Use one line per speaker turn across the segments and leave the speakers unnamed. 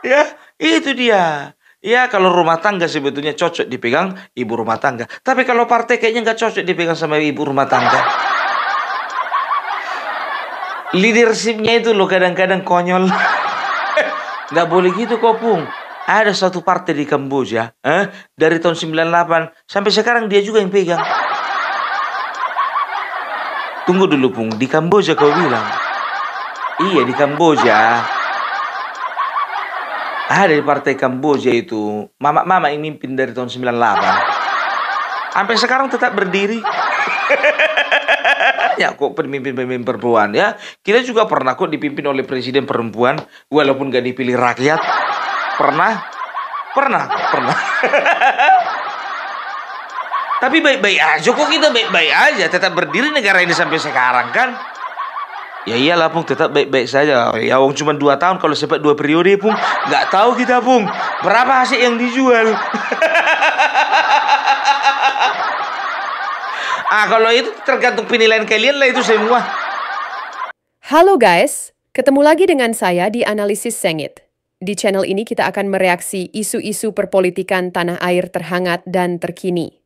Ya, itu dia. Ya, kalau rumah tangga sebetulnya cocok dipegang ibu rumah tangga. Tapi kalau partai kayaknya nggak cocok dipegang sama ibu rumah tangga. Leadershipnya itu loh kadang-kadang konyol. Nggak boleh gitu kok, Pung. Ada satu partai di Kamboja, dari tahun 98 sampai sekarang dia juga yang pegang. Tunggu dulu, Pung. Di Kamboja kau bilang? Iya, di Kamboja. Ada di partai Kamboja itu. Mama yang mimpin dari tahun 98. Sampai sekarang tetap berdiri. Ya kok pemimpin-pemimpin perempuan ya. Kita juga pernah kok dipimpin oleh presiden perempuan. Walaupun gak dipilih rakyat. Pernah. Tapi baik-baik aja kok, kita baik-baik aja. Tetap berdiri negara ini sampai sekarang kan. Ya iyalah, Pung, tetap baik-baik saja. Ya wong cuma 2 tahun, kalau sempat 2 periode, Pung. Nggak tahu kita, Pung, berapa hasil yang dijual. Kalau itu tergantung penilaian kalian lah itu semua.
Halo guys, ketemu lagi dengan saya di Analisis Sengit. Di channel ini kita akan mereaksi isu-isu perpolitikan tanah air terhangat dan terkini.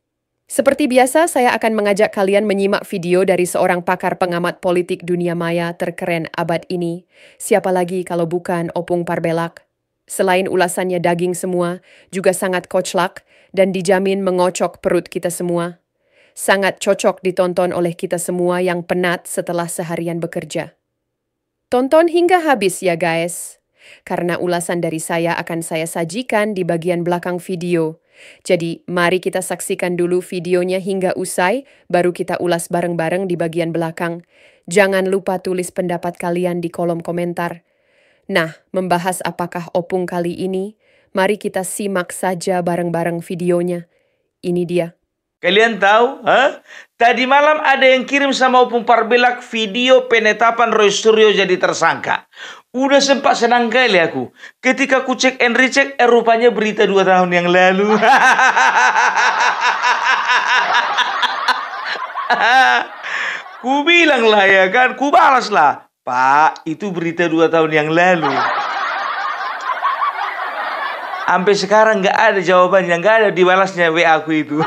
Seperti biasa, saya akan mengajak kalian menyimak video dari seorang pakar pengamat politik dunia maya terkeren abad ini. Siapa lagi kalau bukan Opung Parbelak? Selain ulasannya daging semua, juga sangat koclak dan dijamin mengocok perut kita semua. Sangat cocok ditonton oleh kita semua yang penat setelah seharian bekerja. Tonton hingga habis ya guys. Karena ulasan dari saya akan saya sajikan di bagian belakang video. Jadi, mari kita saksikan dulu videonya hingga usai, baru kita ulas bareng-bareng di bagian belakang. Jangan lupa tulis pendapat kalian di kolom komentar. Nah, membahas apakah Opung kali ini? Mari kita simak saja bareng-bareng videonya. Ini dia.
Kalian tahu? Tadi malam ada yang kirim sama Opung Parbelak video penetapan Roy Suryo jadi tersangka. Udah sempat senang kali aku. Ketika ku cek and recheck, rupanya berita 2 tahun yang lalu. Ku bilang lah ya kan, ku balas lah. Pak, itu berita 2 tahun yang lalu. Sampai sekarang nggak ada jawabannya, nggak ada dibalasnya WA aku itu.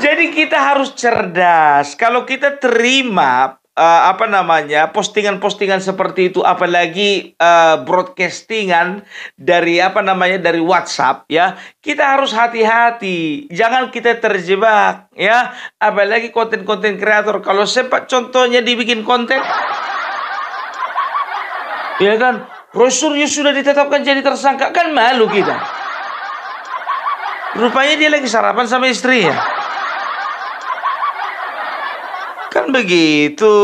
Jadi kita harus cerdas. Kalau kita terima postingan-postingan seperti itu, apalagi broadcastingan dari dari WhatsApp ya, kita harus hati-hati. Jangan kita terjebak ya. Apalagi konten-konten kreator, kalau sempat contohnya dibikin konten, ya kan, Roy Suryo sudah ditetapkan jadi tersangka, kan malu kita. Rupanya dia lagi sarapan sama istrinya. Kan begitu.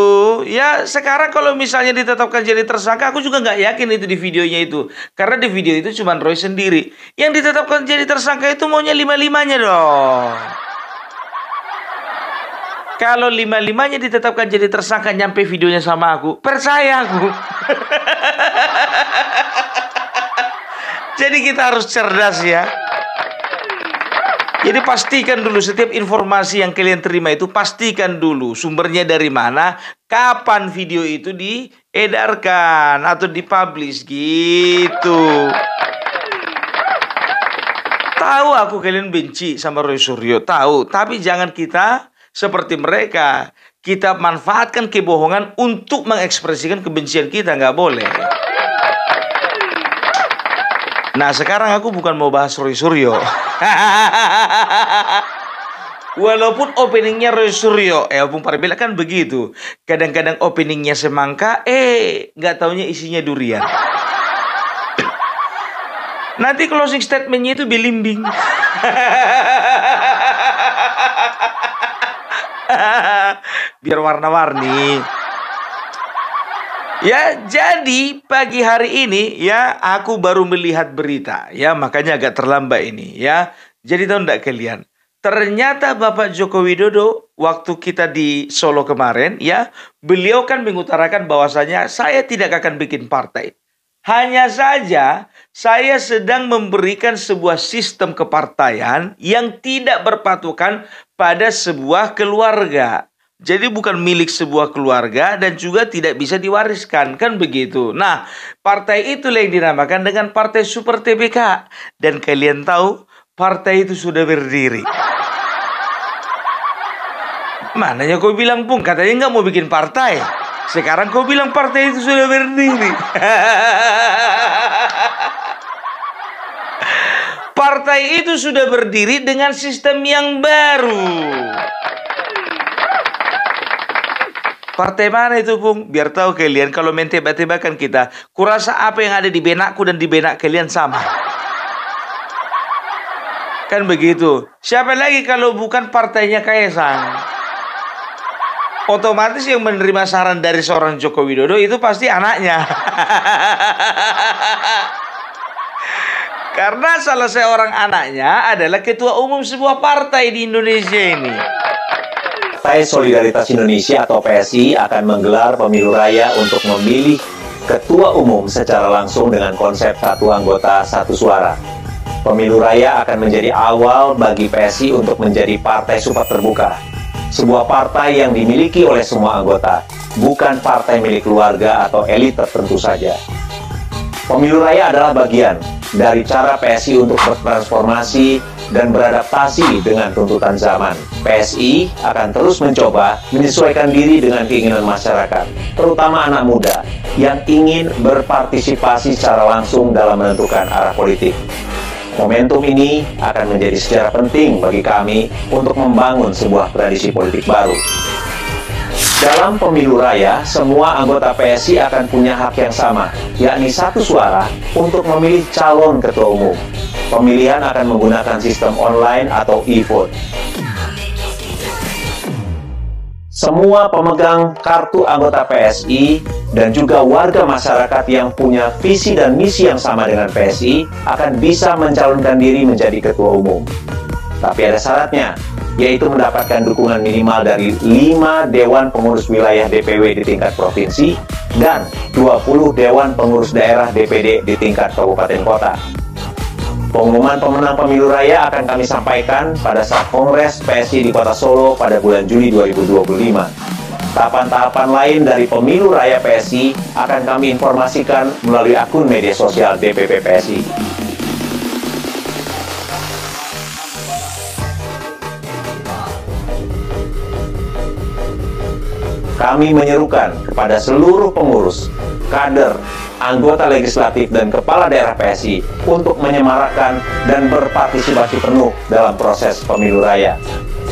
Ya sekarang kalau misalnya ditetapkan jadi tersangka, aku juga nggak yakin itu di videonya itu. Karena di video itu cuma Roy sendiri. Yang ditetapkan jadi tersangka itu maunya 5-5-nya dong. Kalau 5-5-nya ditetapkan jadi tersangka nyampe videonya sama aku, percaya aku. Jadi kita harus cerdas ya. Jadi pastikan dulu setiap informasi yang kalian terima itu, pastikan dulu sumbernya dari mana, kapan video itu diedarkan atau dipublish gitu. Tahu aku kalian benci sama Roy Suryo, tahu. Tapi jangan kita seperti mereka. Kita manfaatkan kebohongan untuk mengekspresikan kebencian kita, nggak boleh. Nah sekarang aku bukan mau bahas Roy Suryo. Walaupun openingnya Roy Suryo, Opung Parbelak kan begitu. Kadang-kadang openingnya semangka, nggak taunya isinya durian. Nanti closing statementnya itu belimbing. Biar warna-warni. Ya, jadi pagi hari ini ya aku baru melihat berita ya, makanya agak terlambat ini ya. Jadi tahu enggak kalian? Ternyata Bapak Joko Widodo waktu kita di Solo kemarin ya, beliau kan mengutarakan bahwasanya saya tidak akan bikin partai. Hanya saja saya sedang memberikan sebuah sistem kepartaian yang tidak berpatokan pada sebuah keluarga. Jadi bukan milik sebuah keluarga dan juga tidak bisa diwariskan, kan begitu. Nah, partai itulah yang dinamakan dengan Partai Super TBK. Dan kalian tahu, partai itu sudah berdiri. Mananya kau bilang, Pung, katanya nggak mau bikin partai. Sekarang kau bilang partai itu sudah berdiri. Partai itu sudah berdiri dengan sistem yang baru. Partai mana itu, Pung? Biar tahu kalian kalau main tebak-tebakan kita. Kurasa apa yang ada di benakku dan di benak kalian sama. Kan begitu. Siapa lagi kalau bukan partainya Kaisang? Otomatis yang menerima saran dari seorang Joko Widodo itu pasti anaknya. Karena salah seorang anaknya adalah ketua umum sebuah partai di Indonesia ini.
Partai Solidaritas Indonesia atau PSI akan menggelar pemilu raya untuk memilih ketua umum secara langsung dengan konsep satu anggota satu suara. Pemilu raya akan menjadi awal bagi PSI untuk menjadi partai super terbuka. Sebuah partai yang dimiliki oleh semua anggota, bukan partai milik keluarga atau elit tertentu saja. Pemilu raya adalah bagian dari cara PSI untuk bertransformasi dan beradaptasi dengan tuntutan zaman. PSI akan terus mencoba menyesuaikan diri dengan keinginan masyarakat, terutama anak muda yang ingin berpartisipasi secara langsung dalam menentukan arah politik. Momentum ini akan menjadi sejarah penting bagi kami untuk membangun sebuah tradisi politik baru. Dalam pemilu raya, semua anggota PSI akan punya hak yang sama, yakni satu suara untuk memilih calon ketua umum. Pemilihan akan menggunakan sistem online atau e-vote. Semua pemegang kartu anggota PSI dan juga warga masyarakat yang punya visi dan misi yang sama dengan PSI akan bisa mencalonkan diri menjadi ketua umum. Tapi ada syaratnya, yaitu mendapatkan dukungan minimal dari 5 Dewan Pengurus Wilayah DPW di tingkat provinsi dan 20 Dewan Pengurus Daerah DPD di tingkat kabupaten kota. Pengumuman pemenang pemilu raya akan kami sampaikan pada saat Kongres PSI di Kota Solo pada bulan Juli 2025. Tahapan-tahapan lain dari pemilu raya PSI akan kami informasikan melalui akun media sosial DPP PSI. Kami menyerukan kepada seluruh pengurus, kader, anggota legislatif dan kepala daerah PSI untuk menyemarakan dan berpartisipasi penuh dalam proses pemilu raya.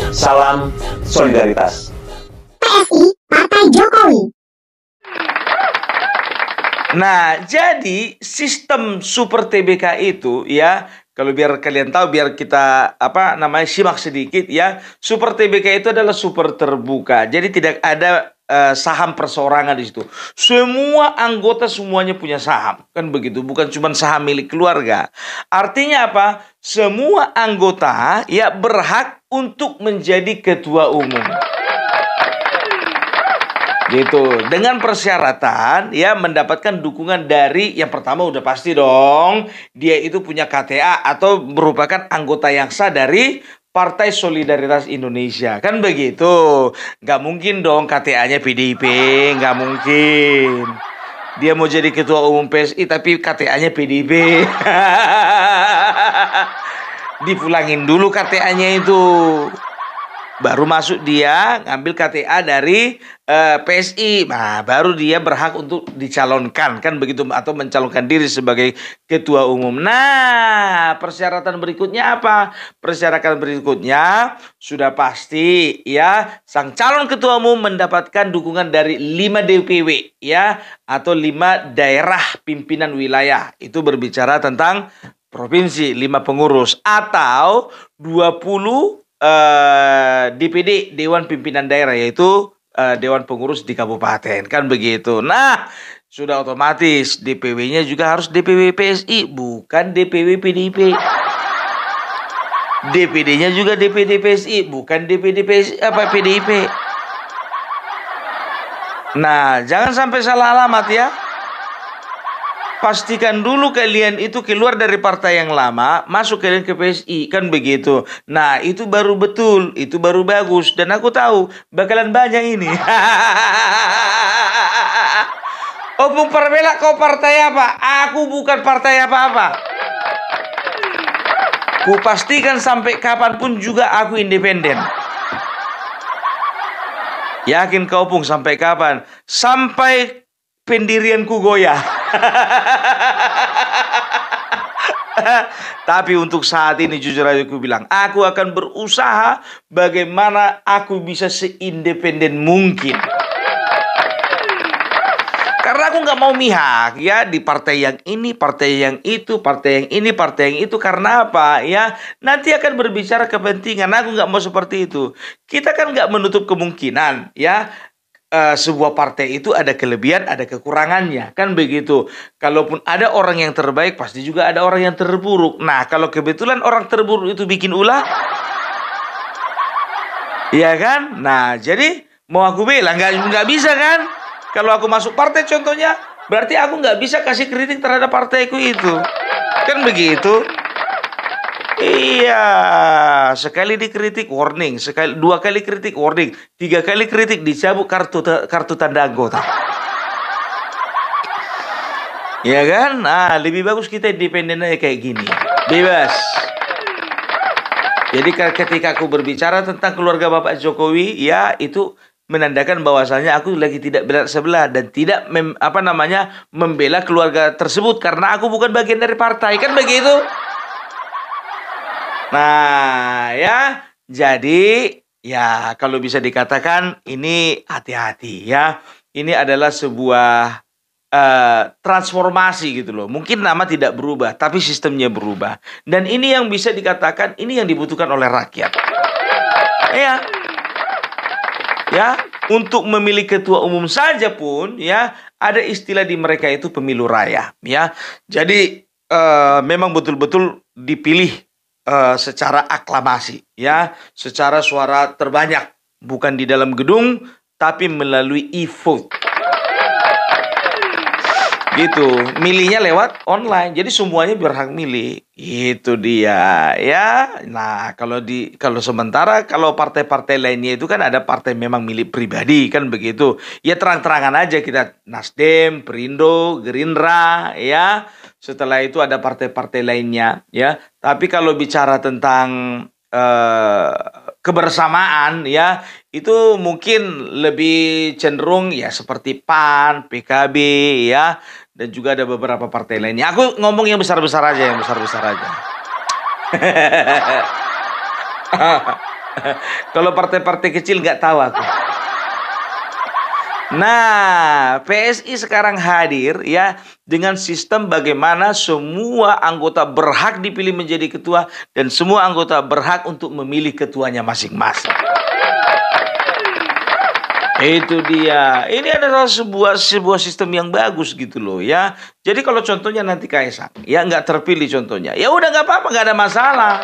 Salam solidaritas.
PSI Partai Jokowi.
Nah, jadi sistem Super TBK itu ya, kalau biar kalian tahu, biar kita simak sedikit ya. Super TBK itu adalah super terbuka. Jadi tidak ada saham perseorangan di situ. Semua anggota semuanya punya saham, kan begitu. Bukan cuma saham milik keluarga. Artinya apa? Semua anggota ya berhak untuk menjadi ketua umum. Gitu, dengan persyaratan ya mendapatkan dukungan dari, yang pertama udah pasti dong, dia itu punya KTA atau merupakan anggota yang sah dari Partai Solidaritas Indonesia, kan begitu. Nggak mungkin dong KTA-nya PDIP, nggak mungkin. Dia mau jadi ketua umum PSI tapi KTA-nya PDIP. Dipulangin dulu KTA-nya itu. Baru masuk dia ngambil KTA dari PSI. Nah, baru dia berhak untuk dicalonkan, kan begitu, atau mencalonkan diri sebagai ketua umum. Nah, persyaratan berikutnya apa? Persyaratan berikutnya sudah pasti ya, sang calon ketua umum mendapatkan dukungan dari 5 DPW ya, atau 5 daerah pimpinan wilayah. Itu berbicara tentang provinsi, 5 pengurus, atau 20 DPD, Dewan Pimpinan Daerah, yaitu Dewan Pengurus di kabupaten, kan begitu. Nah, sudah otomatis DPW-nya juga harus DPW PSI, bukan DPW PDIP. DPD-nya juga DPD PSI, bukan DPD PSI PDIP. Nah, jangan sampai salah alamat ya. pastikan dulu kalian itu keluar dari partai yang lama, masuk kalian ke PSI, kan begitu. Nah, itu baru betul, itu baru bagus. Dan aku tahu bakalan banyak ini. Opung Parbela, kau partai apa? Aku bukan partai apa-apa. Ku pastikan sampai kapanpun juga aku independen. Yakin kau Opung sampai kapan? Sampai pendirianku goyah. Tapi untuk saat ini jujur aja aku bilang, aku akan berusaha bagaimana aku bisa seindependen mungkin. Karena aku nggak mau mihak ya di partai yang ini, partai yang itu, partai yang ini, partai yang itu. Karena apa ya? Nanti akan berbicara kepentingan. Aku nggak mau seperti itu. Kita kan nggak menutup kemungkinan ya. Sebuah partai itu ada kelebihan, ada kekurangannya, kan begitu. Kalaupun ada orang yang terbaik, pasti juga ada orang yang terburuk. Nah, kalau kebetulan orang terburuk itu bikin ulah, ya kan? Nah, jadi mau aku bilang nggak bisa kan? Kalau aku masuk partai contohnya, berarti aku nggak bisa kasih kritik terhadap partaiku itu, kan begitu? Iya, sekali dikritik warning, dua kali kritik warning, 3 kali kritik dicabut kartu tanda anggota. Ya kan? Nah, lebih bagus kita independen aja kayak gini, bebas. Jadi ketika aku berbicara tentang keluarga Bapak Jokowi, ya itu menandakan bahwasanya aku lagi tidak berat sebelah dan tidak membela keluarga tersebut karena aku bukan bagian dari partai, kan begitu? Nah, ya, jadi ya kalau bisa dikatakan ini hati-hati ya. Ini adalah sebuah transformasi gitu loh. Mungkin nama tidak berubah, tapi sistemnya berubah. Dan ini yang bisa dikatakan ini yang dibutuhkan oleh rakyat. Ya, untuk memilih ketua umum saja pun ya ada istilah di mereka itu pemilu raya ya. Jadi memang betul-betul dipilih secara aklamasi ya, secara suara terbanyak, bukan di dalam gedung tapi melalui e-vote. Gitu, milihnya lewat online. Jadi semuanya berhak milih. Itu dia ya. Nah, kalau sementara kalau partai-partai lainnya itu kan ada partai memang milik pribadi, kan begitu. Ya terang-terangan aja kita Nasdem, Perindo, Gerindra ya. Setelah itu ada partai-partai lainnya ya. Tapi kalau bicara tentang kebersamaan ya, itu mungkin lebih cenderung ya seperti PAN, PKB ya, dan juga ada beberapa partai lainnya. Aku ngomong yang besar-besar aja, Kalau partai-partai kecil nggak tahu aku. Nah, PSI sekarang hadir ya dengan sistem bagaimana semua anggota berhak dipilih menjadi ketua dan semua anggota berhak untuk memilih ketuanya masing-masing. Itu dia. Ini adalah sebuah sistem yang bagus gitu loh ya. Jadi kalau contohnya nanti Kaisang ya nggak terpilih contohnya, ya udah nggak apa-apa, nggak ada masalah.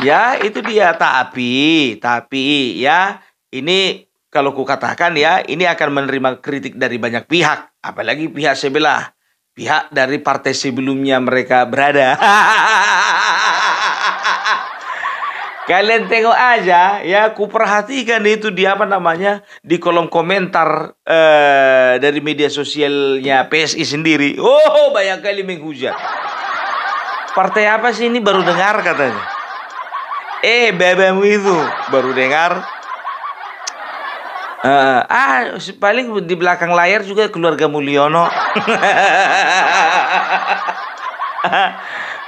Ya itu dia. Tapi ya ini kalau ku katakan ya, ini akan menerima kritik dari banyak pihak. Apalagi pihak sebelah. Pihak dari partai sebelumnya mereka berada. Kalian tengok aja ya, ku perhatikan itu di di kolom komentar dari media sosialnya PSI sendiri. Oh, banyak kali menghujat. Partai apa sih ini, baru dengar katanya. Babamu itu baru dengar. Paling di belakang layar juga keluarga Mulyono.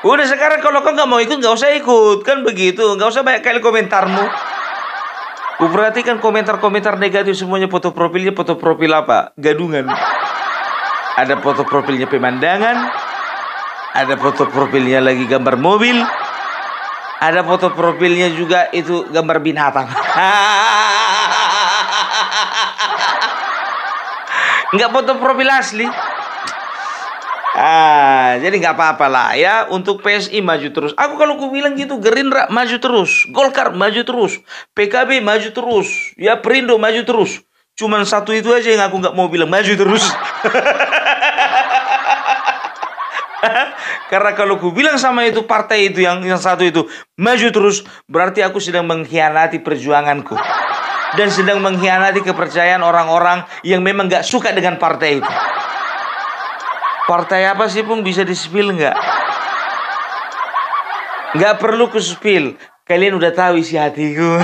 Udah sekarang kalau kau nggak mau ikut, nggak usah ikut, kan begitu. Nggak usah banyak kali komentarmu. Ku perhatikan komentar-komentar negatif semuanya foto profil apa? Gadungan. Ada foto profilnya pemandangan, ada foto profilnya lagi gambar mobil, ada foto profilnya juga itu gambar binatang. Nggak foto profil asli. Jadi nggak apa-apa lah ya. Untuk PSI maju terus. Aku kalau ku bilang gitu, Gerindra maju terus, Golkar maju terus, PKB maju terus, ya Perindo maju terus. Cuman satu itu aja yang aku nggak mau bilang maju terus. Karena kalau ku bilang sama itu partai itu yang satu itu maju terus, berarti aku sedang mengkhianati perjuanganku. Dan sedang mengkhianati kepercayaan orang-orang yang memang gak suka dengan partai itu. Partai apa sih Pung, bisa di-spill nggak? Nggak perlu ku spill. Kalian udah tahu isi hatiku.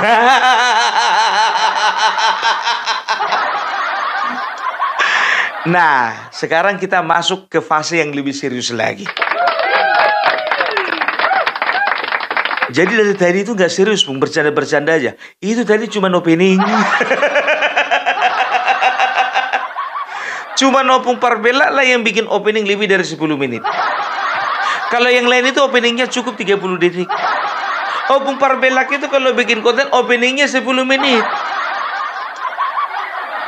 Nah, sekarang kita masuk ke fase yang lebih serius lagi. Jadi dari tadi itu nggak serius Pung, bercanda-bercanda aja. Itu tadi cuma opening. Cuma Opung Parbella lah yang bikin opening lebih dari 10 menit. Kalau yang lain itu openingnya cukup 30 detik. Opung Parbella itu kalau bikin konten openingnya 10 menit.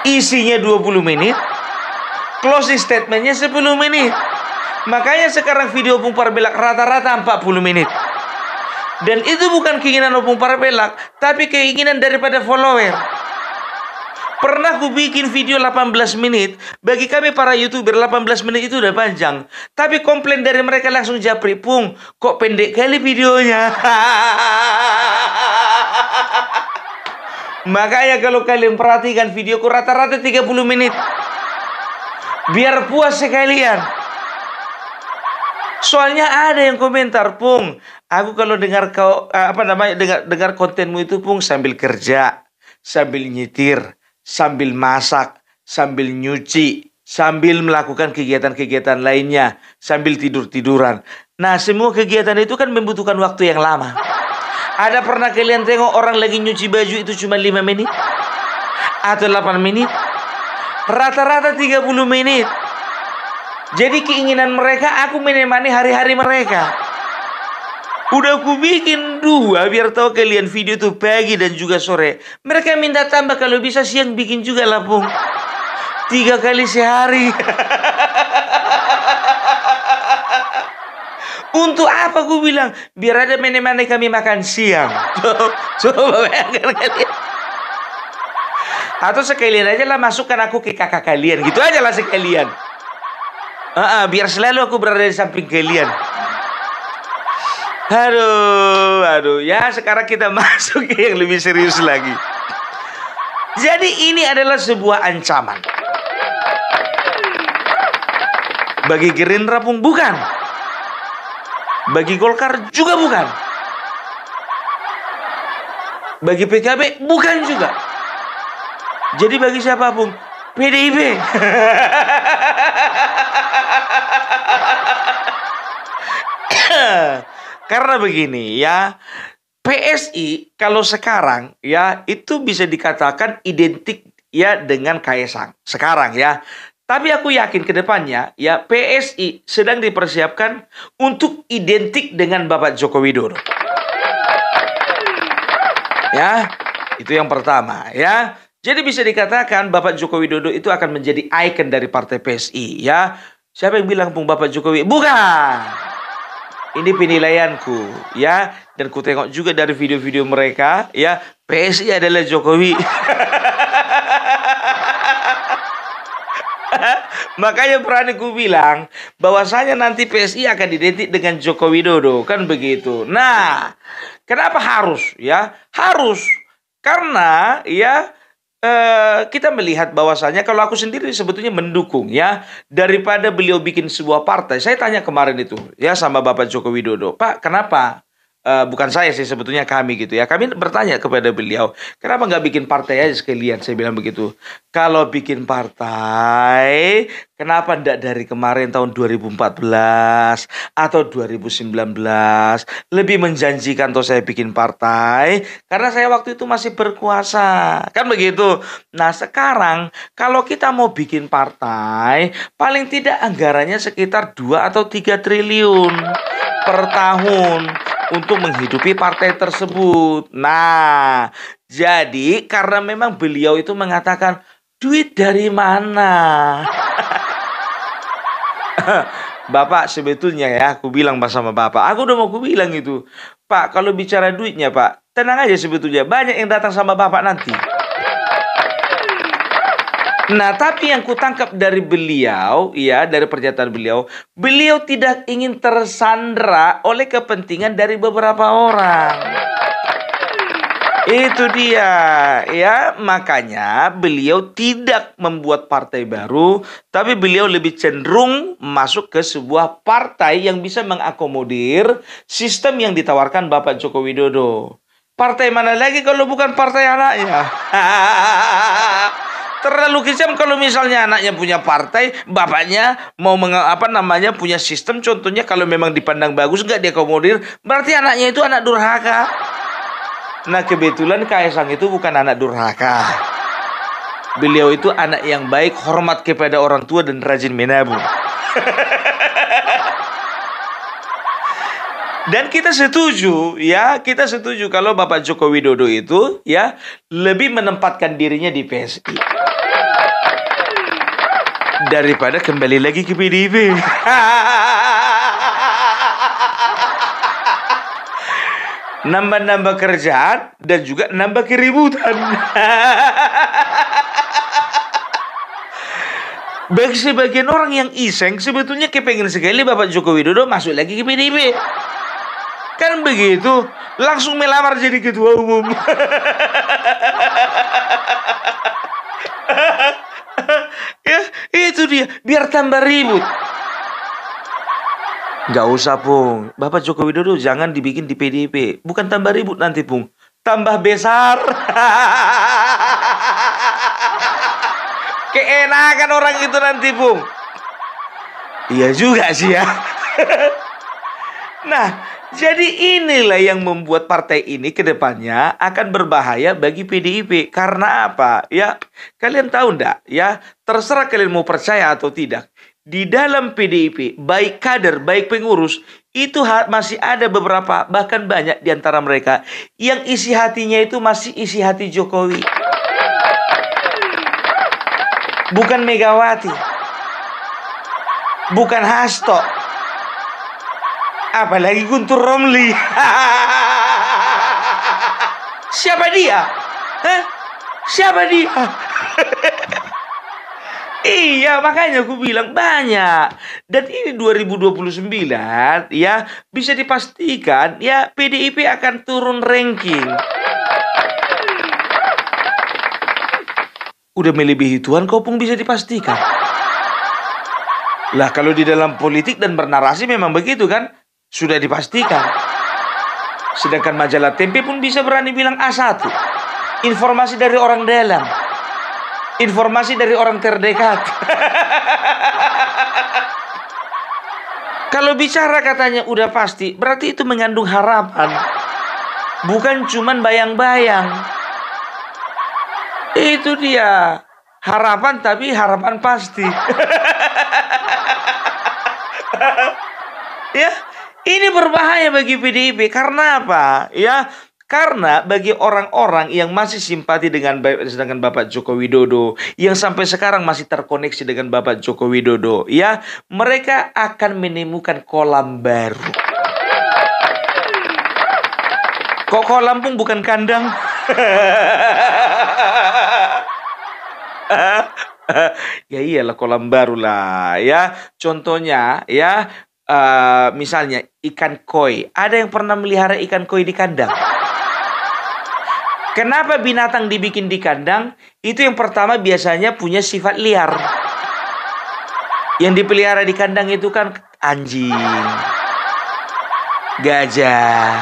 Isinya 20 menit. Closing statementnya 10 menit. Makanya sekarang video Opung Parbella rata-rata 40 menit. Dan itu bukan keinginan Opung Parbella, tapi keinginan daripada follower. Pernah ku bikin video 18 menit. Bagi kami para YouTuber 18 menit itu udah panjang. Tapi komplain dari mereka langsung japri, Pung, kok pendek kali videonya. Makanya kalau kalian perhatikan videoku rata-rata 30 menit. Biar puas sekalian. Soalnya ada yang komentar, Pung, aku kalau dengar kau dengar kontenmu itu Pung sambil kerja, sambil nyetir, sambil masak, sambil nyuci, sambil melakukan kegiatan-kegiatan lainnya, sambil tidur-tiduran. Nah, semua kegiatan itu kan membutuhkan waktu yang lama. Ada pernah kalian tengok orang lagi nyuci baju itu cuma 5 menit? Atau 8 menit? Rata-rata 30 menit. Jadi keinginan mereka aku menemani hari-hari mereka. Udah aku bikin 2 biar tahu kalian video tuh pagi dan juga sore. Mereka minta tambah kalau bisa siang bikin juga lah Pung. 3 kali sehari. Untuk apa aku bilang? Biar ada menemani kami makan siang. Coba bayangkan kalian. Atau sekalian aja lah masukkan aku ke kakak kalian. Gitu aja lah sekalian. Biar selalu aku berada di samping kalian. Aduh, ya sekarang kita masuk ke yang lebih serius lagi. Jadi ini adalah sebuah ancaman. Bagi Gerindra pun bukan. Bagi Golkar juga bukan. Bagi PKB bukan juga. Jadi bagi siapa pun? PDIP. Karena begini ya, PSI kalau sekarang ya itu bisa dikatakan identik ya dengan Kaesang sekarang ya. Tapi aku yakin ke depannya ya PSI sedang dipersiapkan untuk identik dengan Bapak Joko Widodo. Ya, itu yang pertama ya. Jadi bisa dikatakan Bapak Joko Widodo itu akan menjadi ikon dari partai PSI ya. Siapa yang bilang Pung Bapak Jokowi? Bukan. Ini penilaianku ya, dan ku tengok juga dari video-video mereka ya, PSI adalah Jokowi. Makanya berani ku bilang bahwasanya nanti PSI akan identik dengan Joko Widodo, kan begitu. Nah, kenapa harus ya? Harus karena ya kita melihat bahwasanya kalau aku sendiri sebetulnya mendukung ya, daripada beliau bikin sebuah partai. Saya tanya kemarin itu ya sama Bapak Joko Widodo, Pak, kenapa? Bukan saya sih, sebetulnya kami gitu ya. Kami bertanya kepada beliau, kenapa nggak bikin partai aja sekalian? Saya bilang begitu. Kalau bikin partai, kenapa nggak dari kemarin tahun 2014 atau 2019? Lebih menjanjikan tuh saya bikin partai, karena saya waktu itu masih berkuasa. Kan begitu. Nah sekarang, kalau kita mau bikin partai, paling tidak anggarannya sekitar 2 atau 3 triliun per tahun untuk menghidupi partai tersebut. Nah, jadi karena memang beliau itu mengatakan, duit dari mana? Bapak sebetulnya ya, aku bilang sama Bapak, aku udah mau aku bilang itu, Pak, kalau bicara duitnya Pak, tenang aja sebetulnya, banyak yang datang sama Bapak nanti. Nah, tapi yang kutangkap dari beliau, ya, dari pernyataan beliau, beliau tidak ingin tersandra oleh kepentingan dari beberapa orang. Itu dia, ya. Makanya beliau tidak membuat partai baru, tapi beliau lebih cenderung masuk ke sebuah partai yang bisa mengakomodir sistem yang ditawarkan Bapak Joko Widodo. Partai mana lagi kalau bukan partai anaknya? Terlalu kejam kalau misalnya anaknya punya partai, bapaknya mau punya sistem. Contohnya kalau memang dipandang bagus nggak diakomodir, berarti anaknya itu anak durhaka. Nah, kebetulan Kaisang itu bukan anak durhaka. Beliau itu anak yang baik, hormat kepada orang tua dan rajin menabung. Dan kita setuju, ya, kita setuju kalau Bapak Joko Widodo itu, ya, lebih menempatkan dirinya di PSI daripada kembali lagi ke PDIP. Nambah-nambah kerjaan dan juga nambah keributan. Bagi sebagian orang yang iseng, sebetulnya kepengen sekali Bapak Joko Widodo masuk lagi ke PDIP. Kan begitu, langsung melamar jadi ketua umum. Ya, itu dia, biar tambah ribut. Gak usah, Pung. Bapak Joko Widodo jangan dibikin di PDIP. Bukan tambah ribut nanti, Pung. Tambah besar. Keenakan orang itu nanti, Pung. Iya juga sih ya. Nah, jadi inilah yang membuat partai ini ke depannya akan berbahaya bagi PDIP. Karena apa? Ya, kalian tahu enggak? Ya, terserah kalian mau percaya atau tidak. Di dalam PDIP, baik kader, baik pengurus, itu masih ada beberapa, bahkan banyak di antara mereka yang isi hatinya itu masih isi hati Jokowi. Bukan Megawati. Bukan Hasto. Apalagi Guntur Romli. Siapa dia? Hah? Siapa dia? Iya, makanya aku bilang banyak. Dan ini 2029, ya, bisa dipastikan, ya, PDIP akan turun ranking. Udah melebihi Tuhan, kau pun bisa dipastikan. Lah, kalau di dalam politik dan bernarasi memang begitu kan? Sudah dipastikan. Sedangkan majalah Tempe pun bisa berani bilang A1. Informasi dari orang dalam. Informasi dari orang terdekat. Kalau bicara katanya udah pasti, berarti itu mengandung harapan. Bukan cuman bayang-bayang. Itu dia. Harapan, tapi harapan pasti. Ya, ini berbahaya bagi PDIP. Karena apa? Ya, karena bagi orang-orang yang masih simpati dengan Bapak Joko Widodo, yang sampai sekarang masih terkoneksi dengan Bapak Joko Widodo, ya, mereka akan menemukan kolam baru. Kok kolam, Pun, bukan kandang? Ya iyalah, kolam baru lah, ya. Contohnya, ya, misalnya ikan koi. Ada yang pernah melihara ikan koi di kandang? Kenapa binatang dibikin di kandang? Itu yang pertama biasanya punya sifat liar. Yang dipelihara di kandang itu kan anjing, gajah,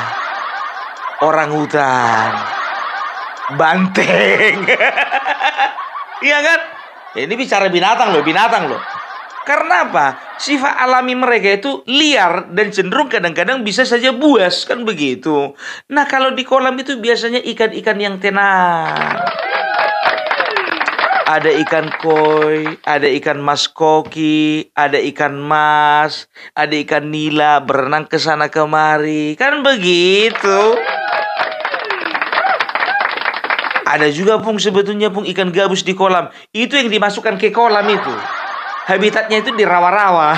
orangutan, banteng. Iya kan? Ini bicara binatang loh. Karena apa? Sifat alami mereka itu liar dan cenderung kadang-kadang bisa saja buas, kan begitu. Nah, kalau di kolam itu biasanya ikan-ikan yang tenang. Ada ikan koi, ada ikan mas koki, ada ikan mas, ada ikan nila berenang ke sana kemari, kan begitu. Ada juga, Pung, sebetulnya, Pung, ikan gabus di kolam. Itu yang dimasukkan ke kolam itu. Habitatnya itu di rawa-rawa.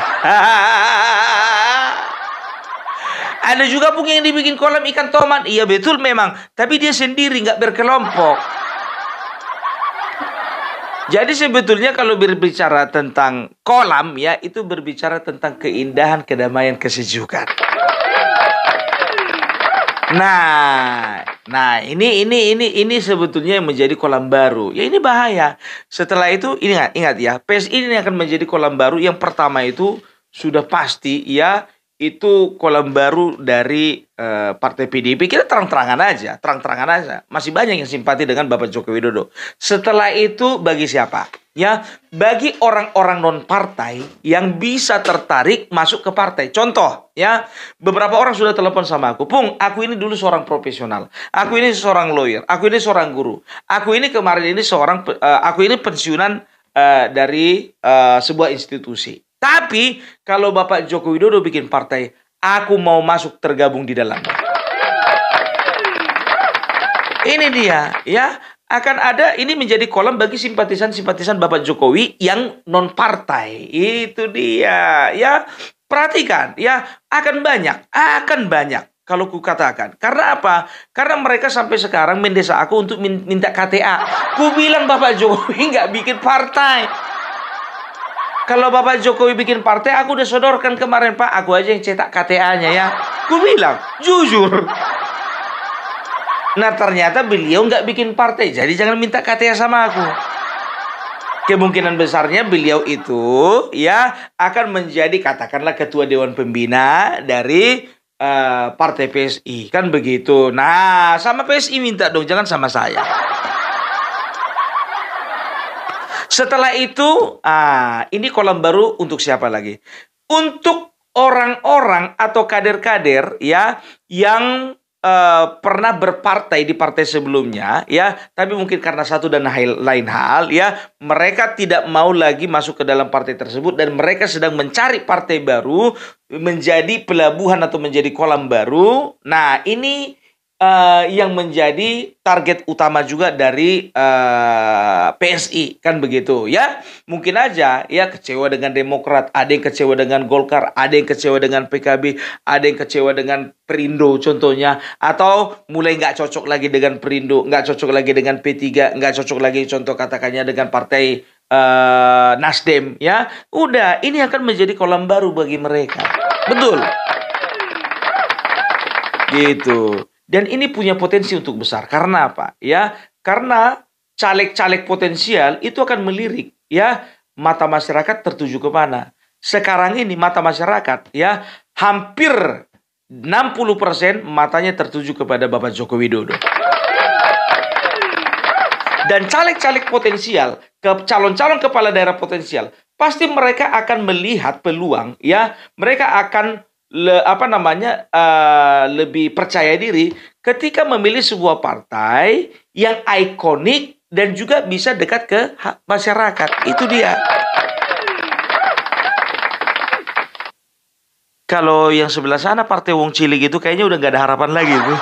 Ada juga, Pung, yang dibikin kolam ikan tomat. Iya betul memang, tapi dia sendiri, nggak berkelompok. Jadi sebetulnya kalau berbicara tentang kolam ya, itu berbicara tentang keindahan, kedamaian, kesejukan. Nah, ini sebetulnya yang menjadi kolam baru. Ya ini bahaya. Setelah itu ingat ya, PSI ini akan menjadi kolam baru. Yang pertama itu sudah pasti ya, itu kolam baru dari partai PDIP. Kita terang-terangan aja. Masih banyak yang simpati dengan Bapak Joko Widodo. Setelah itu bagi siapa? Ya, bagi orang-orang non partai yang bisa tertarik masuk ke partai. Contoh, ya, beberapa orang sudah telepon sama aku. Pung, aku ini dulu seorang profesional. Aku ini seorang lawyer. Aku ini seorang guru. Aku ini kemarin ini aku ini pensiunan dari sebuah institusi. Tapi kalau Bapak Joko Widodo bikin partai, aku mau masuk tergabung di dalamnya. Ini dia, ya, akan ada ini menjadi kolam bagi simpatisan-simpatisan Bapak Jokowi yang non partai. Itu dia, ya. Perhatikan, ya, akan banyak kalau ku katakan. Karena apa? Karena mereka sampai sekarang mendesak aku untuk minta KTA. Ku bilang Bapak Jokowi nggak bikin partai. Kalau Bapak Jokowi bikin partai, aku udah sodorkan kemarin, Pak. Aku aja yang cetak KTA-nya ya. Ku bilang, jujur. Nah ternyata beliau nggak bikin partai. Jadi jangan minta KTA sama aku. Kemungkinan besarnya beliau itu ya akan menjadi katakanlah ketua Dewan Pembina dari partai PSI. Kan begitu. Nah sama PSI minta dong, jangan sama saya. Setelah itu, ini kolam baru untuk siapa lagi? Untuk orang-orang atau kader-kader ya yang pernah berpartai di partai sebelumnya ya, tapi mungkin karena satu dan lain hal ya, mereka tidak mau lagi masuk ke dalam partai tersebut dan mereka sedang mencari partai baru menjadi pelabuhan atau menjadi kolam baru. Nah, ini yang menjadi target utama juga dari PSI, kan begitu ya. Mungkin aja ya kecewa dengan Demokrat, ada yang kecewa dengan Golkar, ada yang kecewa dengan PKB, ada yang kecewa dengan Perindo contohnya, atau mulai nggak cocok lagi dengan Perindo, nggak cocok lagi dengan P3, nggak cocok lagi contoh katakannya dengan partai Nasdem ya. Udah, ini akan menjadi kolam baru bagi mereka. Betul. Gitu. Dan ini punya potensi untuk besar. Karena apa? Ya, karena caleg-caleg potensial itu akan melirik. Ya, mata masyarakat tertuju ke mana? Sekarang ini mata masyarakat ya hampir 60% matanya tertuju kepada Bapak Joko Widodo. Dan caleg-caleg potensial, calon-calon kepala daerah potensial, pasti mereka akan melihat peluang. Ya, mereka akan lebih percaya diri ketika memilih sebuah partai yang ikonik dan juga bisa dekat ke masyarakat. Itu dia. Kalau yang sebelah sana partai Wong Cilik itu kayaknya udah gak ada harapan lagi tuh.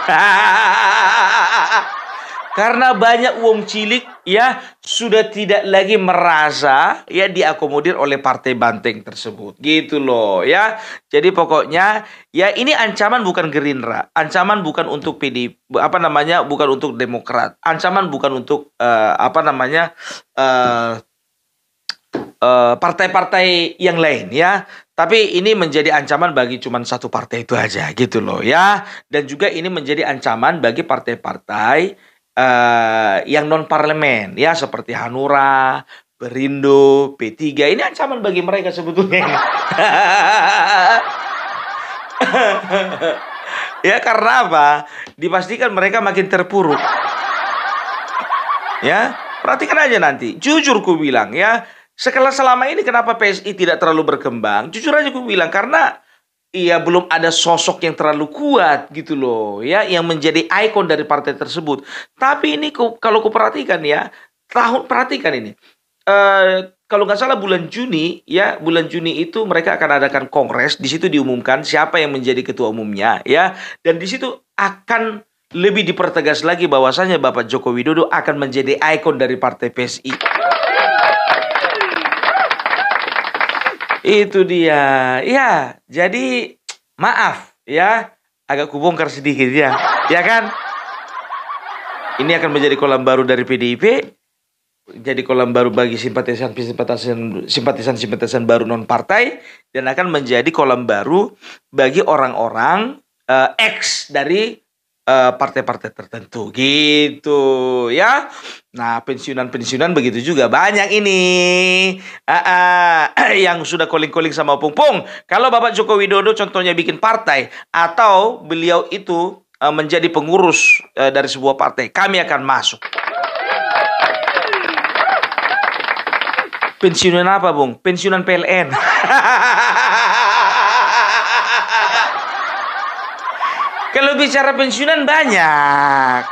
Karena banyak Wong Cilik ya sudah tidak lagi merasa ya diakomodir oleh partai banteng tersebut. Gitu loh ya. Jadi pokoknya ya ini ancaman bukan Gerindra, ancaman bukan untuk PD, bukan untuk Demokrat, ancaman bukan untuk partai-partai yang lain ya. Tapi ini menjadi ancaman bagi cuma satu partai itu aja gitu loh ya. Dan juga ini menjadi ancaman bagi partai-partai yang non parlemen ya, seperti Hanura, Perindo, P3. Ini ancaman bagi mereka sebetulnya. Ya karena apa? Dipastikan mereka makin terpuruk. Ya, perhatikan aja nanti. Jujur ku bilang ya, selama ini kenapa PSI tidak terlalu berkembang? Jujur aja ku bilang karena iya belum ada sosok yang terlalu kuat gitu loh ya, yang menjadi ikon dari partai tersebut. Tapi ini kalau ku perhatikan ya, perhatikan ini. Kalau nggak salah bulan Juni itu mereka akan adakan kongres. Di situ diumumkan siapa yang menjadi ketua umumnya ya, dan di situ akan lebih dipertegas lagi bahwasanya Bapak Joko Widodo akan menjadi ikon dari partai PSI. Itu dia. Ya, jadi maaf ya, agak kubongkar sedikit ya. Ya kan? Ini akan menjadi kolam baru dari PDIP. jadi kolam baru bagi simpatisan baru non partai, dan akan menjadi kolam baru bagi orang-orang X dari partai-partai tertentu gitu ya. Nah, pensiunan begitu juga banyak ini yang sudah calling-calling sama Opung. Pung, kalau Bapak Joko Widodo contohnya bikin partai atau beliau itu menjadi pengurus dari sebuah partai, kami akan masuk. Pensiunan apa, Bung? Pensiunan PLN. Kalau bicara pensiunan banyak.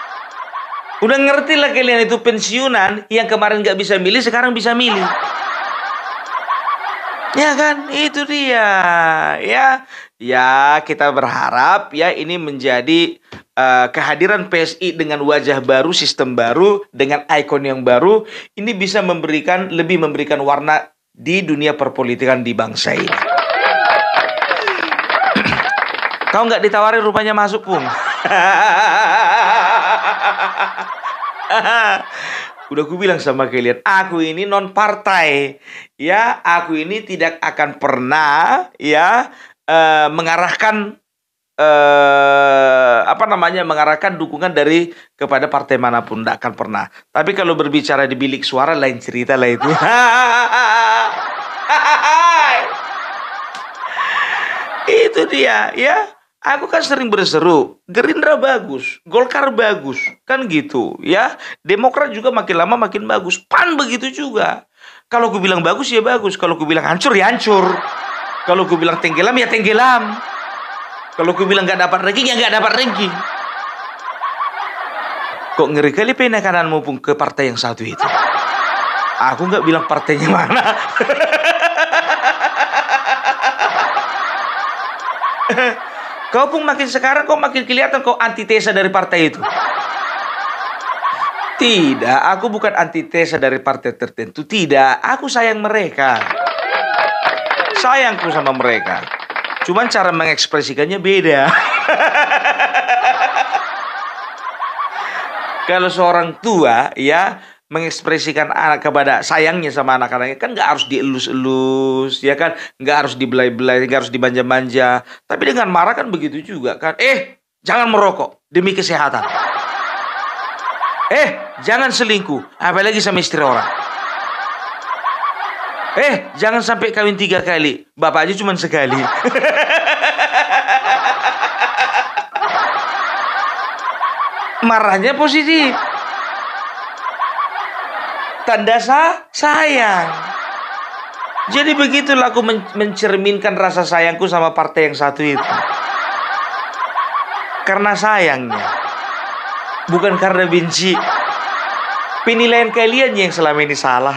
Udah ngerti lah kalian itu pensiunan yang kemarin nggak bisa milih, sekarang bisa milih. Ya kan, itu dia. Ya kita berharap ya ini menjadi kehadiran PSI dengan wajah baru, sistem baru, dengan ikon yang baru, ini bisa lebih memberikan warna di dunia perpolitikan di bangsa ini. Kau nggak ditawarin rupanya masuk, Pung. Udah aku bilang sama kalian, aku ini non partai. Ya, aku ini tidak akan pernah mengarahkan mengarahkan dukungan kepada partai manapun, tidak akan pernah. Tapi kalau berbicara di bilik suara lain cerita lah itu. Itu dia, ya. Aku kan sering berseru, Gerindra bagus, Golkar bagus, kan gitu, ya. Demokrat juga makin lama makin bagus, PAN begitu juga. Kalau aku bilang bagus ya bagus, kalau aku bilang hancur ya hancur, kalau aku bilang tenggelam ya tenggelam, kalau aku bilang gak dapat ranking ya gak dapat ranking. Kok ngeri kali penekananmu Pung ke partai yang satu itu? Aku gak bilang partainya mana. Kau Pung sekarang kau makin kelihatan kau antitesa dari partai itu. Tidak, aku bukan antitesa dari partai tertentu. Tidak, aku sayang mereka. Sayangku sama mereka. Cuman cara mengekspresikannya beda. Kalau seorang tua ya mengekspresikan anak kepada sayangnya sama anak-anaknya kan nggak harus dielus-elus, ya kan, nggak harus dibelai-belai, nggak harus dimanja-manja. Tapi dengan marah kan begitu juga kan, jangan merokok demi kesehatan, jangan selingkuh apalagi sama istri orang, jangan sampai kawin 3 kali, bapak aja cuma sekali. Marahnya positif, tanda sayang. Jadi begitulah aku mencerminkan rasa sayangku sama partai yang satu itu. Karena sayangnya, bukan karena benci. Penilaian kalian yang selama ini salah.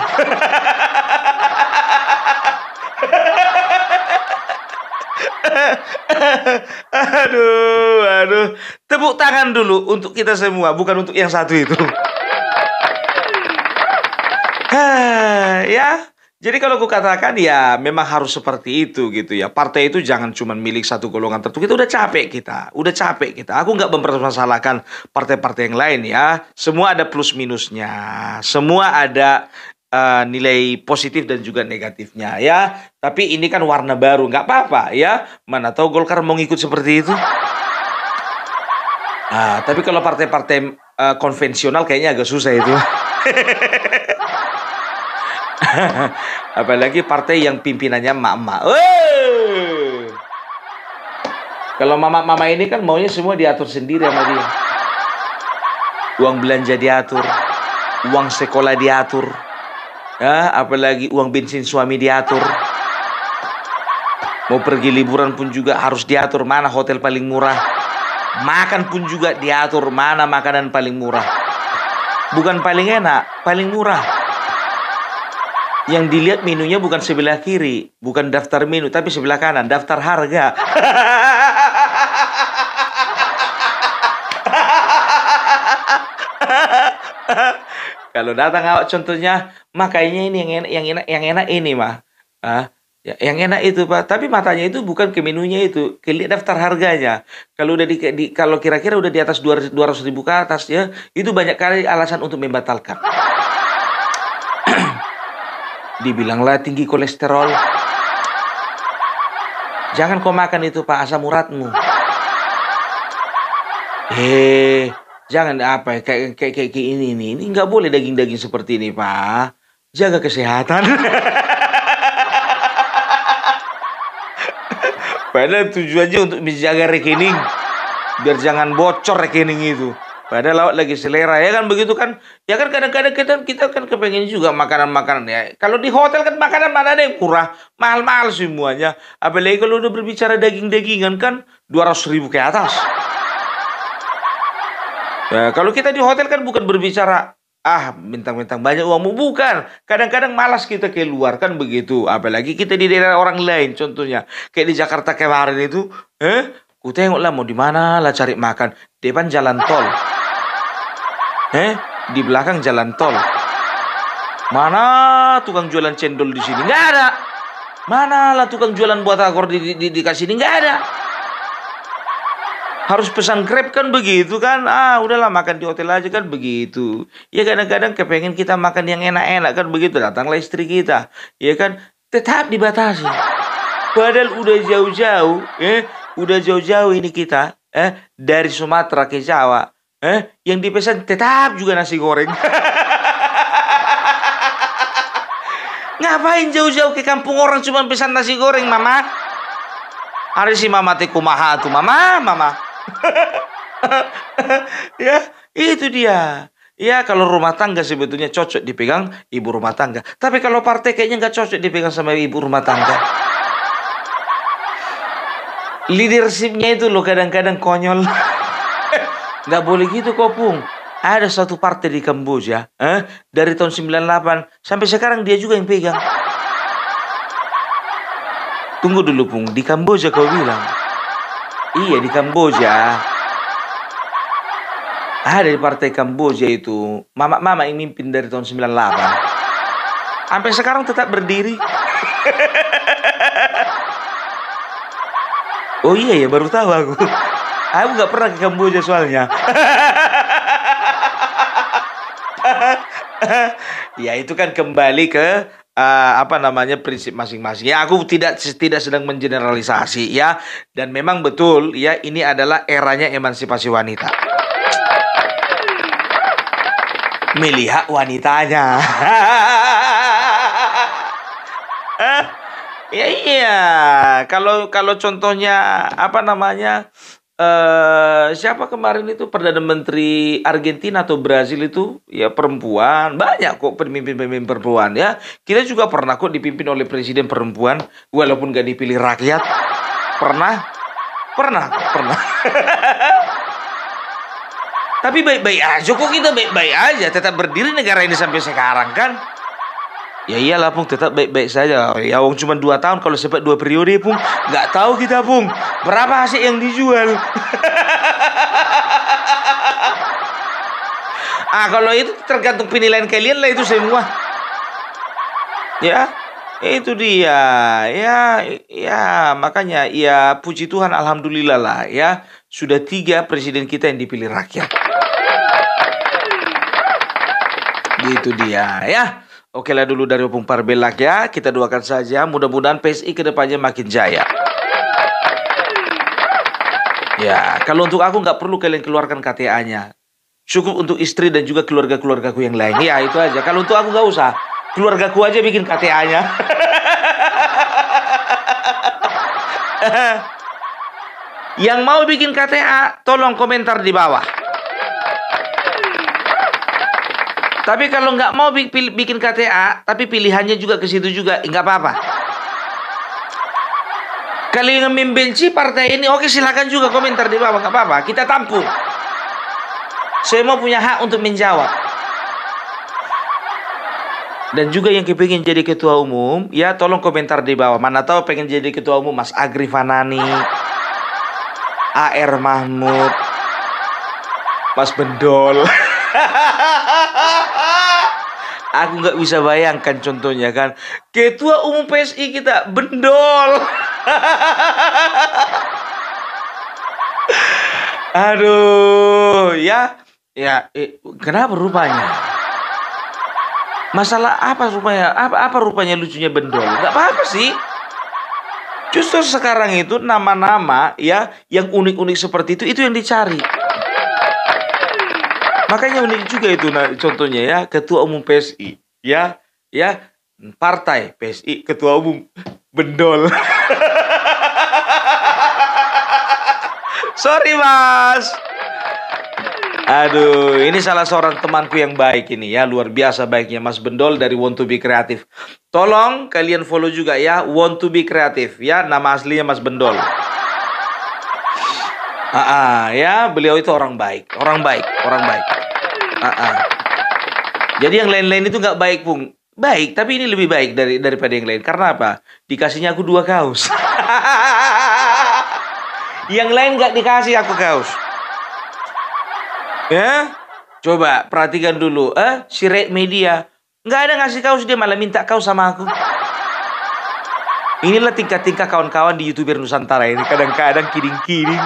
Aduh. Tepuk tangan dulu untuk kita semua, bukan untuk yang satu itu. Ya, jadi kalau aku katakan ya memang harus seperti itu gitu ya. Partai itu jangan cuma milik satu golongan tertentu. Kita udah capek kita. Aku nggak mempermasalahkan partai-partai yang lain ya. Semua ada plus minusnya. Semua ada nilai positif dan juga negatifnya ya. Tapi ini kan warna baru, nggak apa-apa ya. Mana tahu Golkar mau ngikut seperti itu. Tapi kalau partai-partai konvensional kayaknya agak susah itu. Apalagi partai yang pimpinannya emak-emak. Kalau mama-mama ini kan maunya semua diatur sendiri sama dia. Uang belanja diatur, uang sekolah diatur, ya, apalagi uang bensin suami diatur. Mau pergi liburan pun juga harus diatur mana hotel paling murah. Makan pun juga diatur mana makanan paling murah. Bukan paling enak, paling murah. Yang dilihat menunya bukan sebelah kiri, bukan daftar menu, tapi sebelah kanan, daftar harga. Kalau datang awak contohnya, makanya ini yang enak ini mah. Yang enak itu Pak, tapi matanya itu bukan ke menunya itu, ke daftar harganya. Kalau udah kalau kira-kira udah di atas 200.000 ke atas ya, itu banyak kali alasan untuk membatalkan. Dibilanglah tinggi kolesterol. Jangan kau makan itu Pak, asam uratmu. Jangan apa kayak ini nggak boleh daging-daging seperti ini Pak. Jaga kesehatan. Padahal tujuannya untuk menjaga rekening, biar jangan bocor rekening itu. Padahal lawat lagi selera ya kan begitu kan? Ya kan kadang-kadang kita kan kepengen juga makanan-makanan ya. Kalau di hotel kan makanan mana ada yang murah, mahal-mahal semuanya. Apalagi kalau udah berbicara daging-dagingan kan 200.000 ke atas. Ya, kalau kita di hotel kan bukan berbicara bintang-bintang banyak uangmu, bukan. Kadang-kadang malas kita keluar kan begitu. Apalagi kita di daerah orang lain contohnya. Kayak di Jakarta kemarin itu, ku tengok lah mau di mana lah cari makan. Depan jalan tol. Di belakang jalan tol. Mana tukang jualan cendol di sini? Nggak ada. Mana lah tukang jualan buat akor di sini? Nggak ada. Harus pesan Grab kan begitu kan. Udahlah makan di hotel aja kan begitu. Ya kadang-kadang kepengen kita makan yang enak-enak kan begitu. Datanglah istri kita. Ya kan tetap dibatasi. Padahal udah jauh-jauh. Udah jauh-jauh ini kita. Dari Sumatera ke Jawa. Yang dipesan tetap juga nasi goreng. Ngapain jauh-jauh ke kampung orang cuma pesan nasi goreng mama? Hari si mama te kumaha tuh mama. Ya, itu dia. Ya, kalau rumah tangga sebetulnya cocok dipegang ibu rumah tangga. Tapi kalau partai kayaknya nggak cocok dipegang sama ibu rumah tangga. Leadershipnya itu loh kadang-kadang konyol. Nggak boleh gitu kok, Pung. Ada satu partai di Kamboja, dari tahun 98 sampai sekarang dia juga yang pegang. Tunggu dulu, Pung. Di Kamboja kau bilang? Iya, di Kamboja. Ada di partai Kamboja itu. Mama yang mimpin dari tahun 98. Sampai sekarang tetap berdiri. Oh iya ya, baru tahu aku. Aku nggak pernah ke Kamboja soalnya. Ya itu kan kembali ke prinsip masing-masing. Ya aku tidak sedang mengeneralisasi ya, dan memang betul ya ini adalah eranya emansipasi wanita. Melihat wanitanya. Ya iya, kalau contohnya siapa kemarin itu Perdana Menteri Argentina atau Brazil itu ya perempuan, banyak kok pemimpin perempuan ya. Kita juga pernah kok dipimpin oleh presiden perempuan walaupun gak dipilih rakyat. Pernah. Tapi baik-baik aja kok, kita baik-baik aja, tetap berdiri negara ini sampai sekarang kan. Ya iyalah Pung, tetap baik-baik saja. Ya wong cuma 2 tahun, kalau sempat 2 periode Pung, nggak tahu kita Pung berapa hasil yang dijual. Kalau itu tergantung penilaian kalian lah itu semua. Ya, itu dia. Ya makanya ya puji Tuhan, alhamdulillah lah ya, sudah 3 presiden kita yang dipilih rakyat. Gitu dia ya. Oke lah dulu dari Opung Parbelak ya. Kita doakan saja mudah-mudahan PSI kedepannya makin jaya. Ya, kalau untuk aku nggak perlu kalian keluarkan KTA-nya. Cukup untuk istri dan juga keluarga-keluargaku yang lain. Ya itu aja. Kalau untuk aku nggak usah. Keluargaku aja bikin KTA-nya. Yang mau bikin KTA, tolong komentar di bawah. Tapi kalau nggak mau bikin KTA, tapi pilihannya juga ke situ juga, nggak apa-apa. Kalian yang membenci partai ini, oke silakan juga komentar di bawah, nggak apa-apa. Kita tampung. Semua punya hak untuk menjawab. Dan juga yang kepingin jadi ketua umum, ya tolong komentar di bawah. Mana tahu pengen jadi ketua umum Mas Agri Fanani, AR Mahmud, Mas Bendol. Aku nggak bisa bayangkan contohnya kan, ketua umum PSI kita Bendol. Aduh, kenapa rupanya? Masalah apa rupanya? Apa rupanya lucunya Bendol? Nggak apa-apa sih. Justru sekarang itu nama-nama ya yang unik-unik seperti itu yang dicari. Makanya unik juga itu contohnya ya, ketua umum PSI, ya, partai PSI, ketua umum Bendol. Sorry Mas. Aduh, ini salah seorang temanku yang baik ini ya, luar biasa baiknya Mas Bendol dari Want to be Creative. Tolong kalian follow juga ya, Want to be Creative ya, nama aslinya Mas Bendol. Ya, beliau itu orang baik. Jadi yang lain-lain itu nggak baik, Pung. Baik, tapi ini lebih baik daripada yang lain. Karena apa? Dikasihnya aku 2 kaos. Yang lain nggak dikasih aku kaos. Ya, coba perhatikan dulu. Si Red Media nggak ada ngasih kaos, dia malah minta kaos sama aku. Inilah tingkat-tingkat kawan-kawan di YouTuber Nusantara ini. Kadang-kadang kiring-kiring.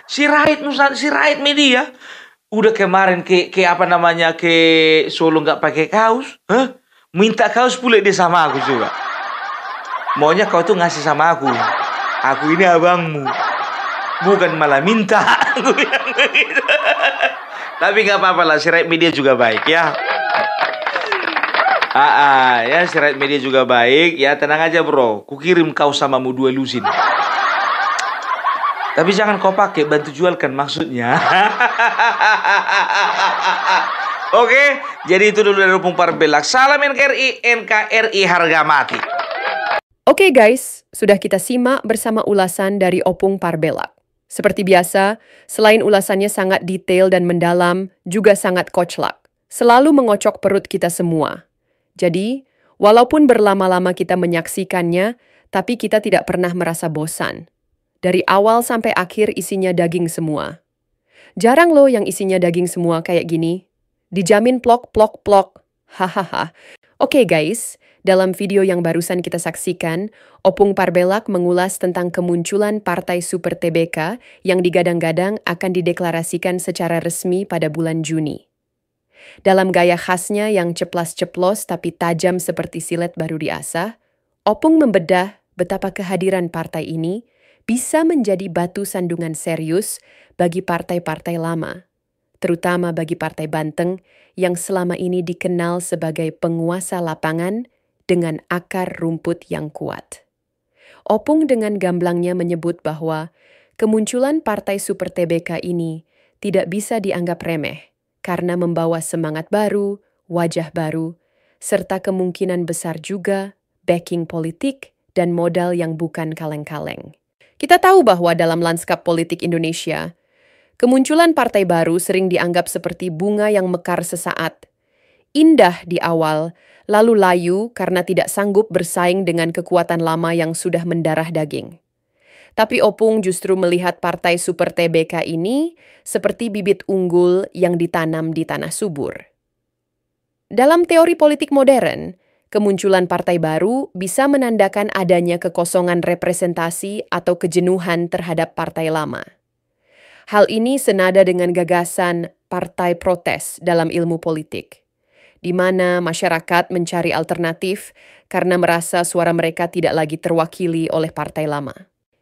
Si Raid Media udah kemarin ke apa namanya, ke Solo nggak pakai kaos, minta kaos pula dia sama aku juga. Maunya kau tuh ngasih sama aku ini abangmu, bukan malah minta. Aku bilang begitu. Tapi nggak apa-apa lah, si Raid Media juga baik ya. Ya si Raid Media juga baik ya, tenang aja bro, ku kirim kau samamu 2 lusin. Tapi jangan kau pakai, bantu jualkan maksudnya. Oke, jadi itu dulu dari Opung Parbelak. Salam NKRI harga mati.
Oke guys, sudah kita simak bersama ulasan dari Opung Parbelak. Seperti biasa, selain ulasannya sangat detail dan mendalam, juga sangat koclak. Selalu mengocok perut kita semua. Jadi, walaupun berlama-lama kita menyaksikannya, tapi kita tidak pernah merasa bosan. Dari awal sampai akhir isinya daging semua. Jarang loh yang isinya daging semua kayak gini. Dijamin plok. Hahaha. Oke guys, dalam video yang barusan kita saksikan, Opung Parbelak mengulas tentang kemunculan Partai Super TBK yang digadang-gadang akan dideklarasikan secara resmi pada bulan Juni. Dalam gaya khasnya yang ceplas-ceplos tapi tajam seperti silet baru diasah, Opung membedah betapa kehadiran partai ini bisa menjadi batu sandungan serius bagi partai-partai lama, terutama bagi Partai Banteng yang selama ini dikenal sebagai penguasa lapangan dengan akar rumput yang kuat. Opung dengan gamblangnya menyebut bahwa kemunculan Partai Super TBK ini tidak bisa dianggap remeh karena membawa semangat baru, wajah baru, serta kemungkinan besar juga backing politik dan modal yang bukan kaleng-kaleng. Kita tahu bahwa dalam lanskap politik Indonesia, kemunculan partai baru sering dianggap seperti bunga yang mekar sesaat. Indah di awal, lalu layu karena tidak sanggup bersaing dengan kekuatan lama yang sudah mendarah daging. Tapi Opung justru melihat Partai Super TBK ini seperti bibit unggul yang ditanam di tanah subur. Dalam teori politik modern, kemunculan partai baru bisa menandakan adanya kekosongan representasi atau kejenuhan terhadap partai lama. Hal ini senada dengan gagasan partai protes dalam ilmu politik, di mana masyarakat mencari alternatif karena merasa suara mereka tidak lagi terwakili oleh partai lama.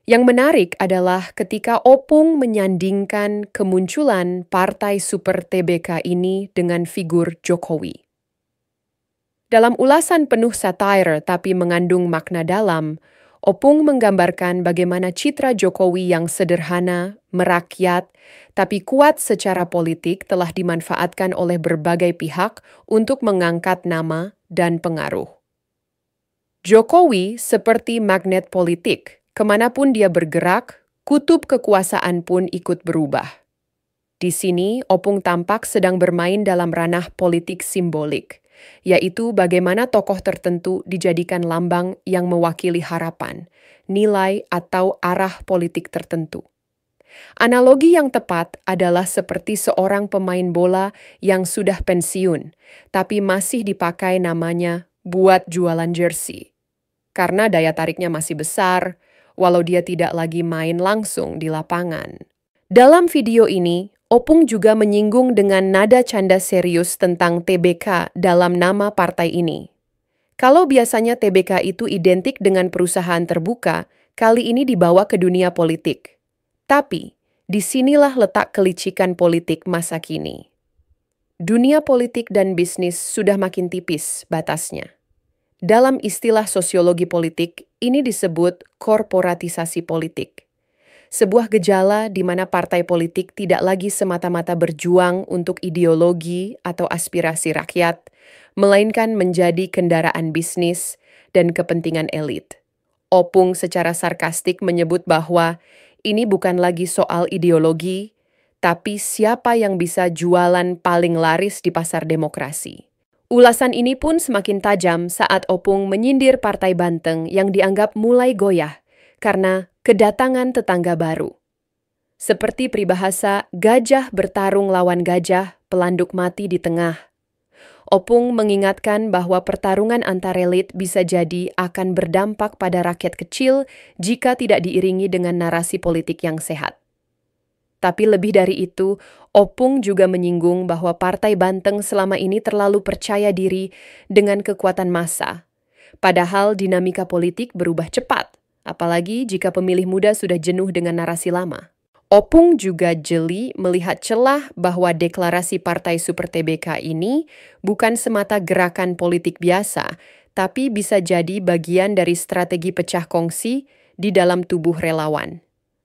Yang menarik adalah ketika Opung menyandingkan kemunculan Partai Super TBK ini dengan figur Jokowi. Dalam ulasan penuh satire tapi mengandung makna dalam, Opung menggambarkan bagaimana citra Jokowi yang sederhana, merakyat, tapi kuat secara politik telah dimanfaatkan oleh berbagai pihak untuk mengangkat nama dan pengaruh. Jokowi seperti magnet politik, kemanapun dia bergerak, kutub kekuasaan pun ikut berubah. Di sini, Opung tampak sedang bermain dalam ranah politik simbolik, yaitu bagaimana tokoh tertentu dijadikan lambang yang mewakili harapan, nilai atau arah politik tertentu. Analogi yang tepat adalah seperti seorang pemain bola yang sudah pensiun, tapi masih dipakai namanya buat jualan jersey. Karena daya tariknya masih besar, walau dia tidak lagi main langsung di lapangan. Dalam video ini, Opung juga menyinggung dengan nada canda serius tentang TBK dalam nama partai ini. Kalau biasanya TBK itu identik dengan perusahaan terbuka, kali ini dibawa ke dunia politik. Tapi, disinilah letak kelicikan politik masa kini. Dunia politik dan bisnis sudah makin tipis batasnya. Dalam istilah sosiologi politik, ini disebut korporatisasi politik. Sebuah gejala di mana partai politik tidak lagi semata-mata berjuang untuk ideologi atau aspirasi rakyat, melainkan menjadi kendaraan bisnis dan kepentingan elit. Opung secara sarkastik menyebut bahwa ini bukan lagi soal ideologi, tapi siapa yang bisa jualan paling laris di pasar demokrasi. Ulasan ini pun semakin tajam saat Opung menyindir Partai Banteng yang dianggap mulai goyah karena kedatangan tetangga baru. Seperti peribahasa, gajah bertarung lawan gajah, pelanduk mati di tengah. Opung mengingatkan bahwa pertarungan antar elit bisa jadi akan berdampak pada rakyat kecil jika tidak diiringi dengan narasi politik yang sehat. Tapi lebih dari itu, Opung juga menyinggung bahwa Partai Banteng selama ini terlalu percaya diri dengan kekuatan massa. Padahal dinamika politik berubah cepat, apalagi jika pemilih muda sudah jenuh dengan narasi lama. Opung juga jeli melihat celah bahwa deklarasi Partai Super TBK ini bukan semata gerakan politik biasa, tapi bisa jadi bagian dari strategi pecah kongsi di dalam tubuh relawan.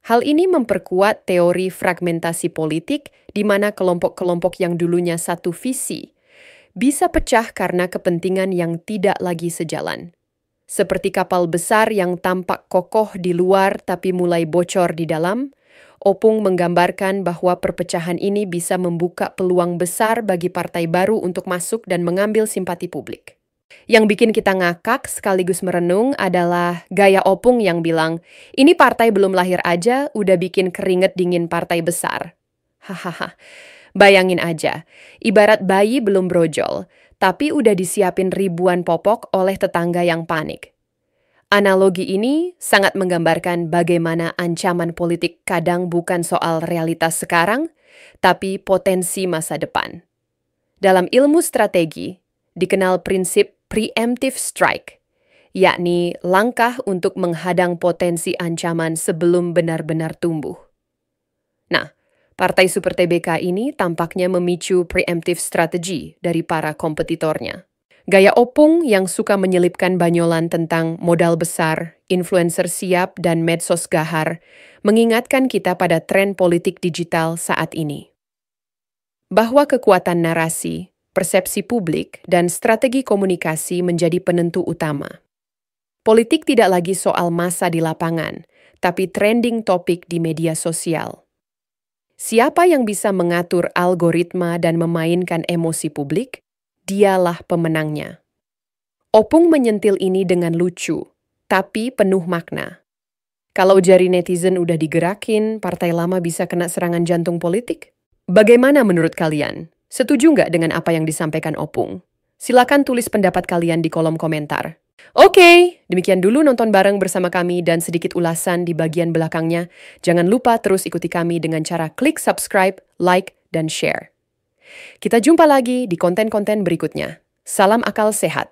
Hal ini memperkuat teori fragmentasi politik di mana kelompok-kelompok yang dulunya satu visi bisa pecah karena kepentingan yang tidak lagi sejalan. Seperti kapal besar yang tampak kokoh di luar tapi mulai bocor di dalam, Opung menggambarkan bahwa perpecahan ini bisa membuka peluang besar bagi partai baru untuk masuk dan mengambil simpati publik. Yang bikin kita ngakak sekaligus merenung adalah gaya Opung yang bilang, ini partai belum lahir aja udah bikin keringet dingin partai besar. Hahaha, bayangin aja, ibarat bayi belum brojol, tapi udah disiapin ribuan popok oleh tetangga yang panik. Analogi ini sangat menggambarkan bagaimana ancaman politik kadang bukan soal realitas sekarang, tapi potensi masa depan. Dalam ilmu strategi, dikenal prinsip preemptive strike, yakni langkah untuk menghadang potensi ancaman sebelum benar-benar tumbuh. Nah, Partai Super TBK ini tampaknya memicu preemptive strategy dari para kompetitornya. Gaya Opung yang suka menyelipkan banyolan tentang modal besar, influencer siap, dan medsos gahar mengingatkan kita pada tren politik digital saat ini. Bahwa kekuatan narasi, persepsi publik, dan strategi komunikasi menjadi penentu utama. Politik tidak lagi soal massa di lapangan, tapi trending topik di media sosial. Siapa yang bisa mengatur algoritma dan memainkan emosi publik, dialah pemenangnya. Opung menyentil ini dengan lucu, tapi penuh makna. Kalau jari netizen udah digerakin, partai lama bisa kena serangan jantung politik? Bagaimana menurut kalian? Setuju nggak dengan apa yang disampaikan Opung? Silakan tulis pendapat kalian di kolom komentar. Oke, demikian dulu nonton bareng bersama kami dan sedikit ulasan di bagian belakangnya. Jangan lupa terus ikuti kami dengan cara klik subscribe, like, dan share. Kita jumpa lagi di konten-konten berikutnya. Salam akal sehat.